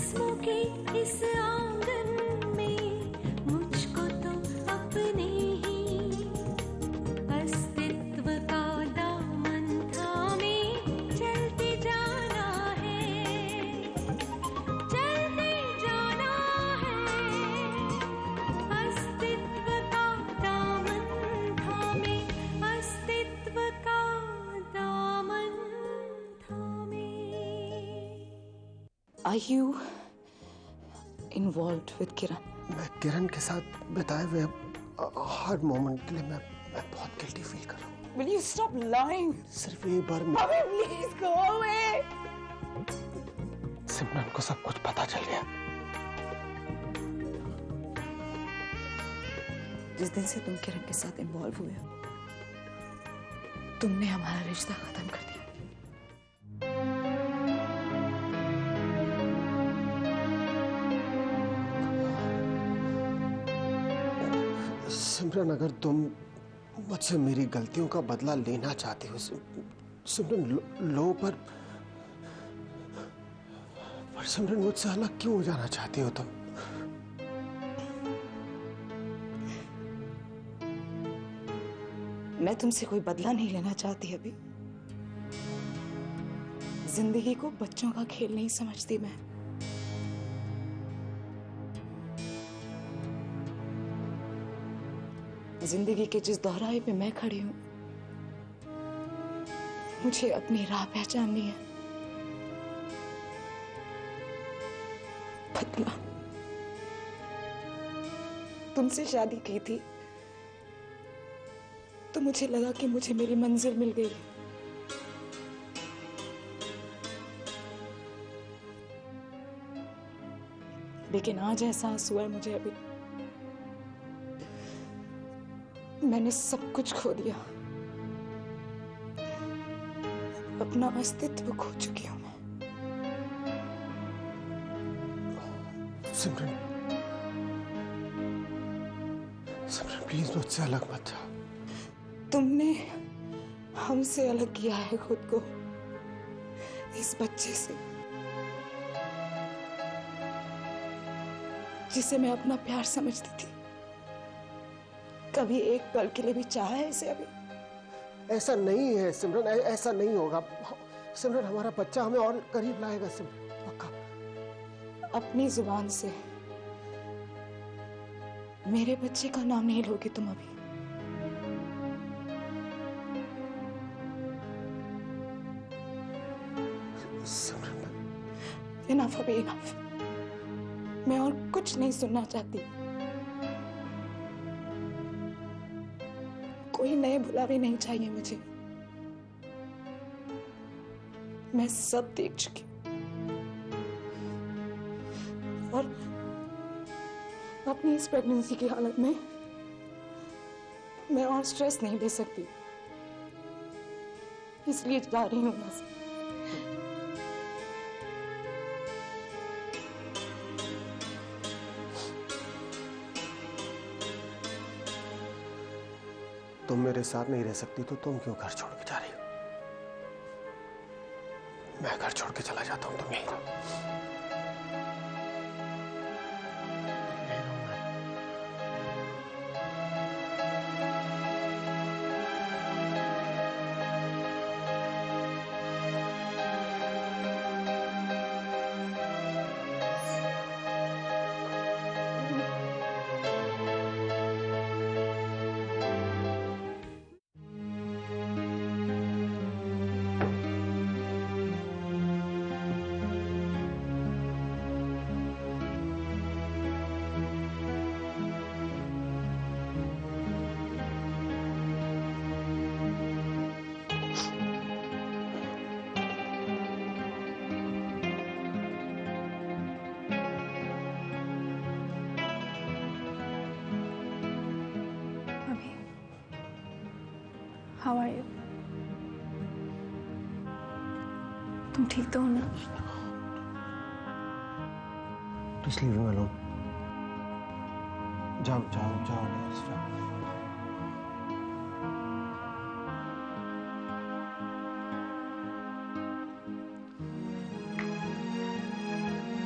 जिस्मों के इस आंगन में मुझको तो अपने ही अस्तित्व का दामन थामे चलते जाना है, चलते जाना है। अस्तित्व का दामन थामे, अस्तित्व का दामन थामे। Are you involved with Kiran? मैं किरण के साथ बिताए हुए हर मोमेंट के लिए मैं बहुत गिल्टी फील कर रहा हूँ। Will you stop lying? सिर्फ एक बार Bobby, please go away. सिमरन को सब कुछ पता चल गया। जिस दिन से तुम किरण के साथ इन्वॉल्व हुए हो, तुमने हमारा रिश्ता खत्म कर दिया। सिमरन, अगर तुम मुझसे मेरी गलतियों का बदला लेना चाहती हो, सिमरन लो, पर सिमरन मुझसे अलग क्यों हो जाना चाहती हो तुम? मैं तुमसे कोई बदला नहीं लेना चाहती अभी। जिंदगी को बच्चों का खेल नहीं समझती मैं। जिंदगी के जिस दोहराए पे मैं खड़ी हूं, मुझे अपनी राह पहचाननी है। बदला, तुमसे शादी की थी तो मुझे लगा कि मुझे मेरी मंजिल मिल गई। लेकिन आज एहसास हुआ है मुझे अभी, मैंने सब कुछ खो दिया। अपना अस्तित्व खो चुकी हूं मैं। सिमरन, सिमरन प्लीज मुझसे अलग मत जाओ। तुमने हमसे अलग किया है खुद को, इस बच्चे से जिसे मैं अपना प्यार समझती थी। कभी एक पल के लिए भी चाहा है इसे अभी? ऐसा नहीं है सिमरन, ऐसा नहीं होगा सिमरन। हमारा बच्चा हमें और करीब लाएगा सिमरन, पक्का। अपनी जुबान से मेरे बच्चे का नाम नहीं लोगे तुम अभी? सिमरन, इनफ अभी, इनफ। मैं और कुछ नहीं सुनना चाहती। कोई नए बुलावे नहीं चाहिए मुझे। मैं सब देख चुकी और अपनी इस प्रेगनेंसी की हालत में मैं और स्ट्रेस नहीं ले सकती, इसलिए जा रही हूं बस। तुम मेरे साथ नहीं रह सकती तो तुम क्यों घर छोड़ के जा रही हो? मैं घर छोड़ के चला जाता हूं, तुम यहीं रहो। How are you? तुम ठीक तो हो ना? Just leave him alone. जाओ जाओ जाओ, जाओ।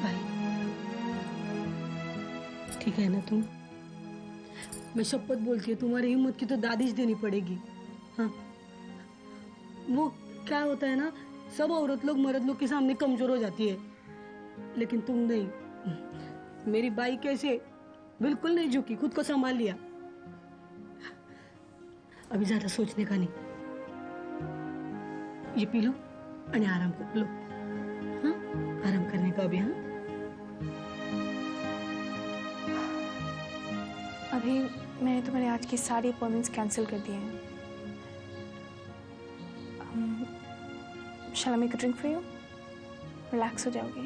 Bye. ठीक है ना तुम? मैं शपथ बोलती हूँ तुम्हारी हिम्मत की तो दादिश देनी पड़ेगी। हाँ, वो क्या होता है ना, सब औरत लोग मर्द लोग के सामने कमजोर हो जाती है, लेकिन तुम नहीं। मेरी बाई कैसे बिल्कुल नहीं झुकी, खुद को संभाल लिया। अभी ज्यादा सोचने का नहीं, ये पी लो और आराम कर लो। हाँ, आराम करने का अभी। हाँ, अभी मैंने तुम्हारे आज की सारी अपॉइंटमेंट्स कैंसिल कर दिए हैं। Shall I make a drink for you? Relax हो जाओगे।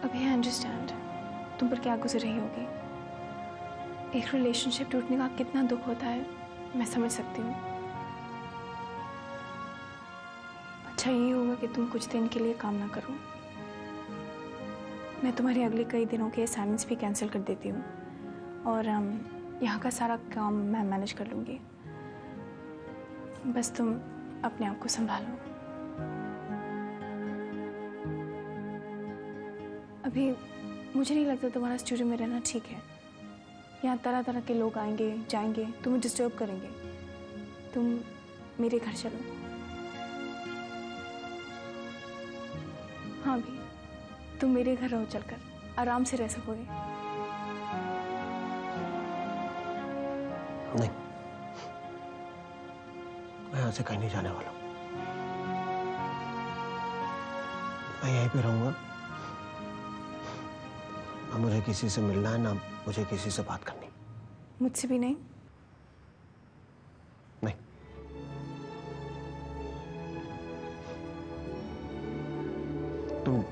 अभी आई अंडरस्टैंड तुम पर क्या गुजर रही होगी। एक रिलेशनशिप टूटने का कितना दुख होता है मैं समझ सकती हूँ। अच्छा ये होगा कि तुम कुछ दिन के लिए काम ना करो। मैं तुम्हारे अगले कई दिनों के असाइनमेंट्स भी कैंसिल कर देती हूँ और यहाँ का सारा काम मैं मैनेज कर लूँगी। बस तुम अपने आप को संभालो। अभी मुझे नहीं लगता तुम्हारा स्टूडियो में रहना ठीक है। यहाँ तरह तरह के लोग आएंगे जाएंगे, तुम्हें डिस्टर्ब करेंगे। तुम मेरे घर चलो। हाँ भी तुम मेरे घर रहो, चलकर आराम से रह सकोगे। नहीं, मैं यहाँ से कहीं नहीं जाने वाला। मैं यहीं पे रहूंगा। ना मुझे किसी से मिलना है, ना मुझे किसी से बात करनी। मुझसे भी नहीं? नहीं।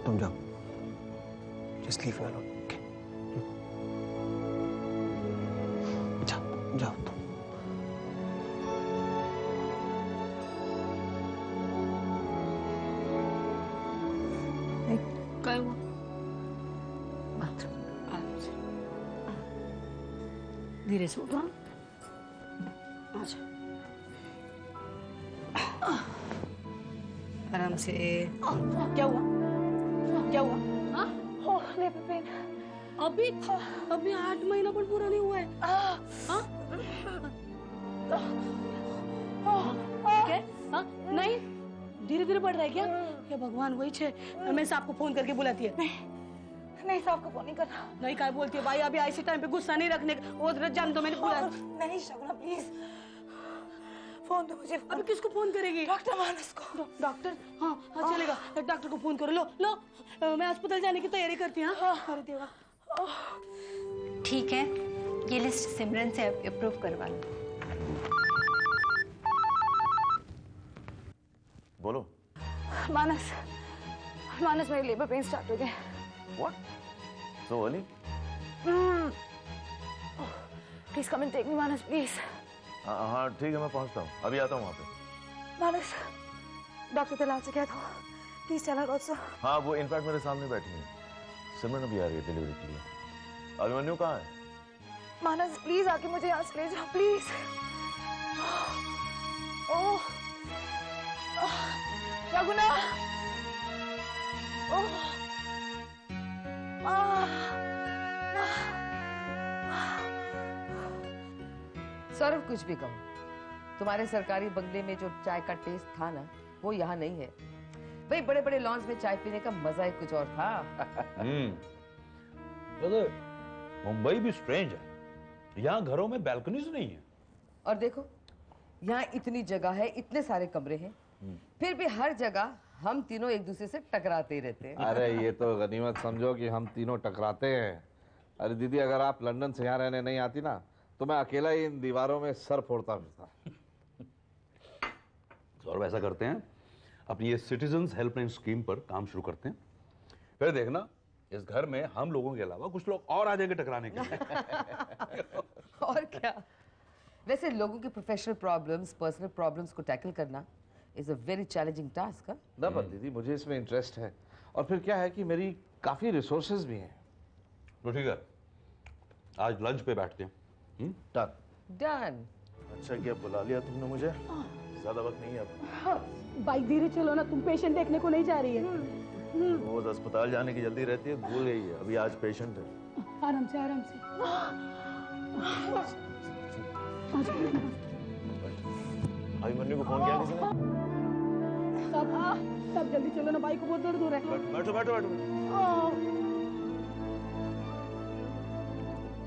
तुम जाओ। Just leave me alone, okay? जाओ तुम। क्या हुआ? आराम से, धीरे से उठो। अच्छा, आराम से। क्या हुआ? क्या हुआ? हाँ? Labour pain. अभी 8 महीना पर पूरा नहीं हुआ है। हाँ? क्या? हाँ? नहीं, धीरे धीरे बढ़ रहा है क्या? हे भगवान, वही छे। मैं साहब को फोन करके बुलाती है। नहीं साहब को फोन नहीं करना। नहीं, क्या बोलती है भाई? अभी ऐसे टाइम पे गुस्सा नहीं रखने का। वो जान दो, मैंने बुला। नहीं शगुना प्लीज, फोन दो मुझे। अभी किसको फोन करेगी? डॉक्टर मानस को। डॉक्टर? हाँ हाँ चलेगा, डॉक्टर को फोन करो। लो मैं अस्पताल जाने की तैयारी करती हूँ। अरे देवा। ठीक है, ये लिस्ट सिमरन से अप्रूव करवा लो। बोलो। मानस मेरे लेबर पेन स्टार्ट हो गए। What? So early? Please come and take me Manas please. हाँ ठीक है, मैं पहुंचता हूँ, अभी आता हूँ वहाँ पे। मानस डॉक्टर तलाल से कह दो प्लीज टेल हर आल्सो। हाँ, वो इनफैक्ट मेरे सामने बैठी है। सिमरन अभी आ रही है डिलीवरी के लिए। अभिमन्यु कहाँ है? मानस प्लीज आके मुझे यहाँ से ले जाओ प्लीज। ओह शगुना। ओह सौरभ, कुछ भी कहो, तुम्हारे सरकारी बंगले में जो चाय का टेस्ट था ना, वो यहाँ नहीं है। भाई बड़े बड़े लॉन्स में चाय पीने का मजा ही कुछ और था। मुंबई भी स्ट्रेंज है, यहाँ घरों में बैल्कनीज नहीं है। और देखो, यहाँ इतनी जगह है, इतने सारे कमरे हैं, फिर भी हर जगह हम तीनों एक दूसरे से टकराते ही रहते हैं। अरे ये तो गनीमत समझो कि हम तीनों टकराते हैं। अरे दीदी, अगर आप लंदन से यहाँ रहने नहीं आती ना, तो मैं अकेला ही इन दीवारों में सर फोड़ता फिरता। और वैसा करते हैं, अपनी ये सिटीजन्स हेल्पलाइन स्कीम पर काम शुरू करते हैं। फिर देखना, इस घर में हम लोगों के अलावा कुछ लोग और आ जाएंगे टकराने के लिए। और क्या। वैसे लोगों की प्रोफेशनल प्रॉब्लम्स, पर्सनल प्रॉब्लम्स को टैकल करना is a very challenging task. ना पर दीदी, मुझे इसमें इंटरेस्ट है, और फिर क्या है कि मेरी काफी रिसोर्सेज भी हैं। तो ठीक है, आज लंच पे बैठते हैं। डन। अच्छा किया बुला लिया तुमने मुझे, ज्यादा वक्त नहीं है अब। हाँ, बाइक धीरे चलो ना, तुम पेशेंट देखने को नहीं जा रही है। रोज अस्पताल जाने की जल्दी रहती है, भूल गई है। अभी आज पेशेंट है। आराम से आराम से। अभिमन्यु को फोन किया किसी ने? सब जल्दी चलो ना, भाई को बहुत दर्द हो रहा है। बैठो बैठो बैठो।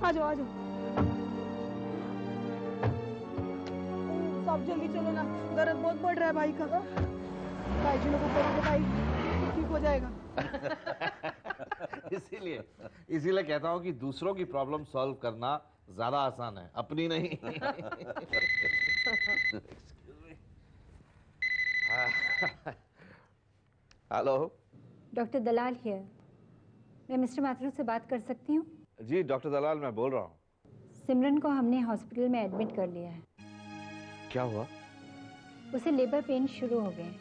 आ जाओ आ जाओ, सब जल्दी चलो ना, दर्द बहुत बढ़ रहा है भाई का। भाई जी लोगों को भाई ठीक हो जाएगा। इसीलिए कहता हूँ कि दूसरों की प्रॉब्लम सॉल्व करना ज्यादा आसान है, अपनी नहीं। Hello doctor Dalal here. मैं मिस्टर माथुर से बात कर सकती हूँ? जी डॉक्टर दलाल मैं बोल रहा हूँ। सिमरन को हमने हॉस्पिटल में एडमिट कर लिया है। क्या हुआ? उसे लेबर पेन शुरू हो गए हैं।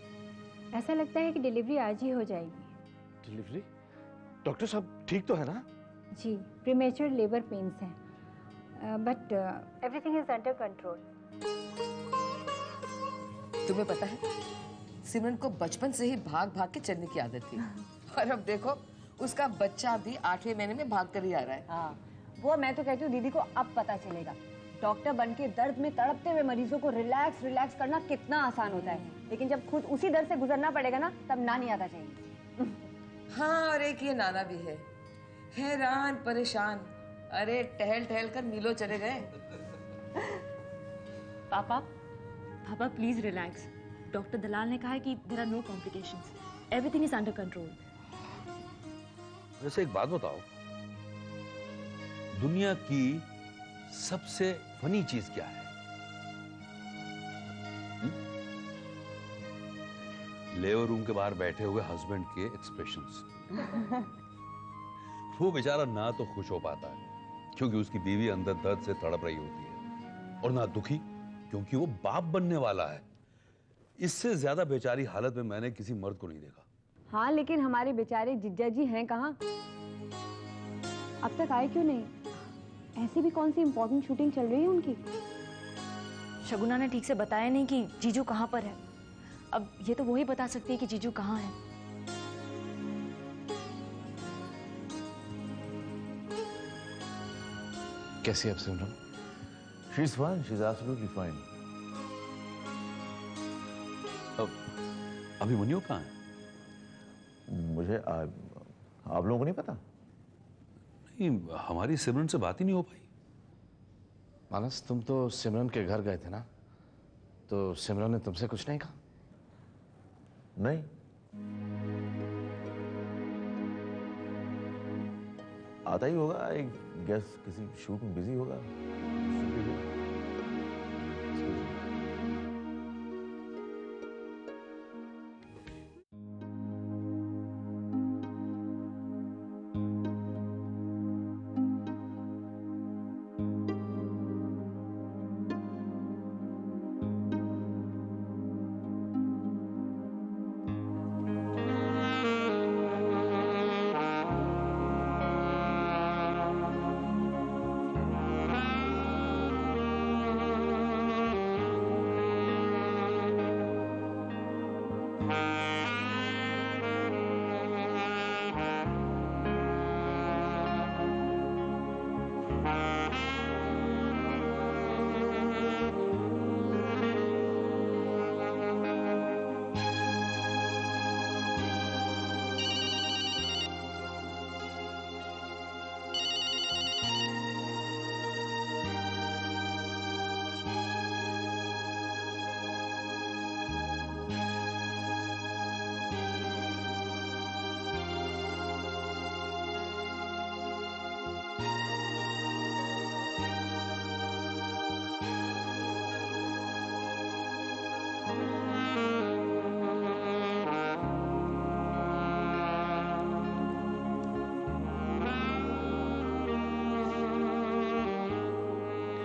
ऐसा लगता है कि डिलीवरी आज ही हो जाएगी। डिलीवरी? डॉक्टर साहब ठीक तो है ना? जी, प्रीमेच्योर लेबर पेन्स हैं, but everything is under control. तुम्हें पता है, सिमरन को बचपन से ही भाग भाग के चलने की आदत थी, और अब देखो उसका बच्चा भी 8वें महीने में भाग कर ही आ रहा है। हाँ, वो मैं तो कहती हूँ दीदी को अब पता चलेगा डॉक्टर बन के दर्द में तड़पते हुए मरीजों को रिलैक्स रिलैक्स करना कितना आसान होता है, लेकिन जब खुद उसी दर्द से गुजरना पड़ेगा ना, तब नानी याद आ जाएगी। हाँ, और एक ये नाना भी है, हैरान परेशान। अरे टहल टहल कर मीलों चले गए। पापा पापा प्लीज रिलैक्स। डॉक्टर दलाल ने कहा है कि there are no complications, everything is under control. वैसे एक बात बताओ, दुनिया की सबसे फनी चीज क्या है? लेबर रूम के बाहर बैठे हुए हस्बैंड के एक्सप्रेशंस। वो बेचारा ना तो खुश हो पाता है क्योंकि उसकी बीवी अंदर दर्द से तड़प रही होती है, और ना दुखी क्योंकि वो बाप बनने वाला है। इससे ज्यादा बेचारी हालत में मैंने किसी मर्द को नहीं देखा। हाँ, लेकिन हमारे बेचारे जिज्जा जी हैं कहाँ? अब तक आए क्यों नहीं? ऐसी भी कौन सी इम्पोर्टेंट शूटिंग चल रही है उनकी? शगुना ने ठीक से बताया नहीं कि जीजू कहाँ पर है। अब ये तो वही बता सकती है कि जीजू कहाँ है। कैसी है अब सिमरन? She is fine. She is absolutely fine. Abhimanyu कहाँ है? मुझे आप लोगों को नहीं पता? नहीं, हमारी सिमरन से बात ही नहीं हो पाई। मानस, तुम तो सिमरन के घर गए थे ना, तो सिमरन ने तुमसे कुछ नहीं कहा? नहीं। आता ही होगा, आई गेस किसी शूट में बिजी होगा।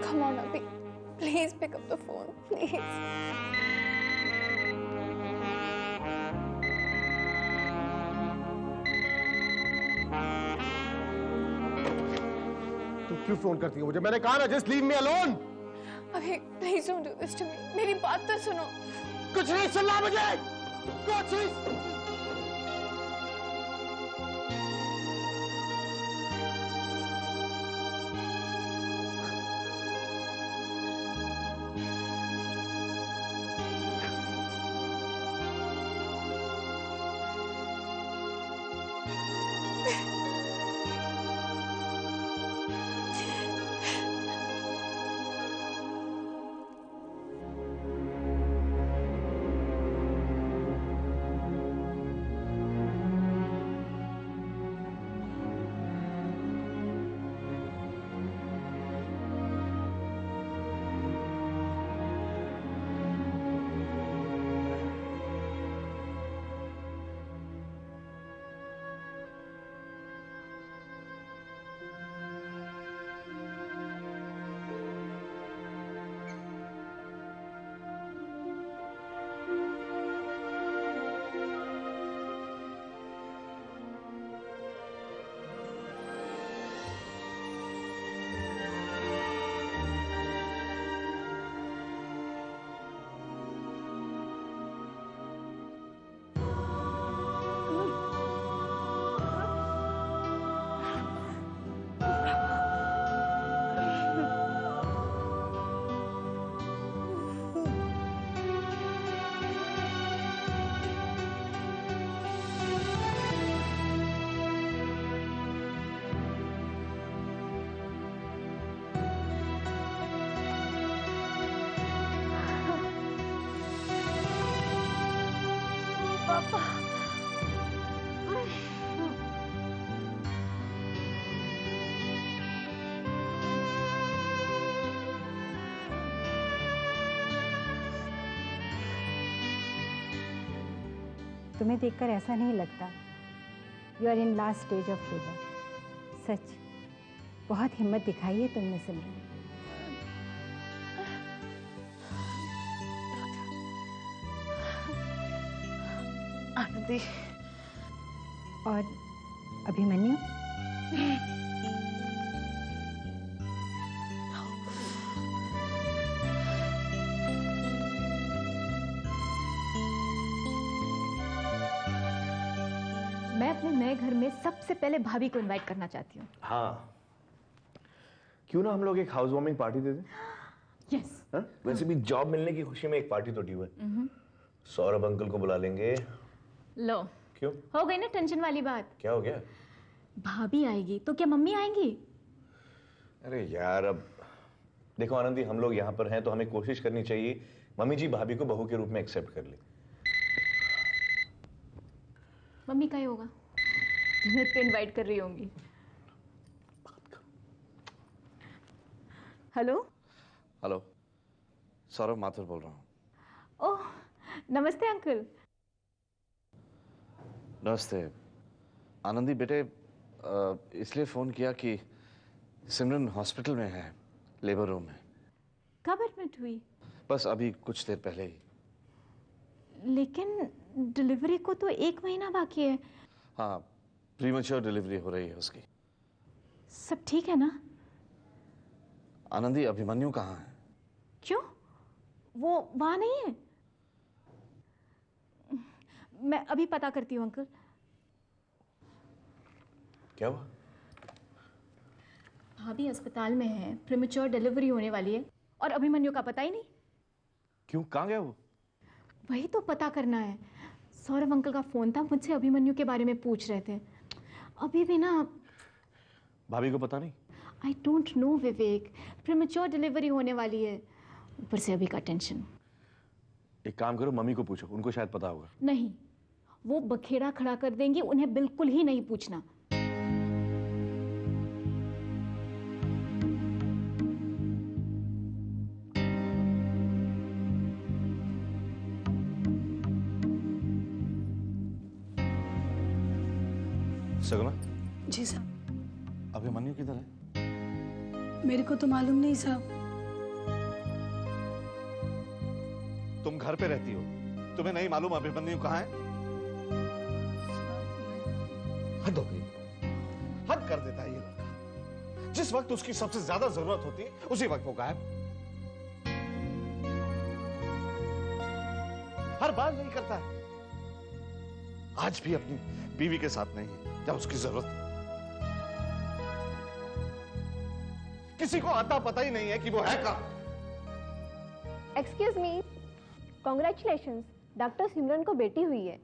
Come on, Abhi. Please pick up the phone, please. तू क्यों फोन करती है मुझे? मैंने कहा ना, just leave me alone. Abhi, please don't do this to me. मेरी बात तो सुनो। कुछ नहीं सुनना मुझे, कुछ नहीं। पापा। तुम्हें देखकर ऐसा नहीं लगता you are in last stage of labour. सच बहुत हिम्मत दिखाई है तुमने सिमरन। आनंदी। और अभिमन्यु? मैं अपने नए घर में सबसे पहले भाभी को इनवाइट करना चाहती हूँ। हाँ, क्यों ना हम लोग एक हाउस वार्मिंग पार्टी दे दें? यस। वैसे भी जॉब मिलने की खुशी में एक पार्टी तो ड्यू है। सौरभ अंकल को बुला लेंगे। लो, क्यों? हो गई ना टेंशन वाली बात। क्या हो गया? भाभी आएगी तो क्या मम्मी आएंगी? अरे यार, अब देखो आनंदी, हम लोग यहाँ पर हैं तो हमें कोशिश करनी चाहिए मम्मी जी भाभी को बहू के रूप में एक्सेप्ट कर ले। मम्मी का ही होगा, डिनर पे इनवाइट कर रही होंगी। हेलो हेलो, सौरभ माथुर बोल रहा हूँ। ओह, नमस्ते अंकल। नमस्ते आनंदी बेटे, इसलिए फ़ोन किया कि सिमरन हॉस्पिटल में है, लेबर रूम में। कब एडमिट हुई? बस अभी कुछ देर पहले ही। लेकिन डिलीवरी को तो 1 महीना बाकी है। हाँ, प्रीमेच्योर डिलीवरी हो रही है उसकी। सब ठीक है ना? आनंदी, अभिमन्यु कहाँ है? क्यों, वो वहां नहीं है? मैं अभी पता करती हूँ अंकल। क्या हुआ? भाभी अस्पताल में है, प्रीमेच्योर डिलीवरी होने वाली है और अभिमन्यु का पता ही नहीं। क्यों, कहाँ गया वो? वही तो पता करना है। सौरभ अंकल का फोन था, मुझसे अभिमन्यु के बारे में पूछ रहे थे। अभी भी ना। भाभी को पता नहीं? I don't know Vivek, premature delivery होने वाली है, ऊपर से अभी का टेंशन। एक काम करो, मम्मी को पूछो, उनको शायद पता होगा। नहीं, वो बखेड़ा खड़ा कर देंगे, उन्हें बिल्कुल ही नहीं पूछना। सगुना? जी साहब। अभिमन्यु किधर है? मेरे को तो मालूम नहीं साहब। तुम घर पे रहती हो, तुम्हें नहीं मालूम अभिमन्यु कहाँ है? हद हो गई, हद कर देता है ये लड़का। जिस वक्त उसकी सबसे ज्यादा जरूरत होती है उसी वक्त वो गायब। हर बार नहीं करता है। आज भी अपनी बीवी के साथ नहीं है जब उसकी जरूरत है। किसी को आता पता ही नहीं है कि वो है कहां। एक्सक्यूज मी, कॉन्ग्रेचुलेशंस, डॉक्टर सिमरन को बेटी हुई है।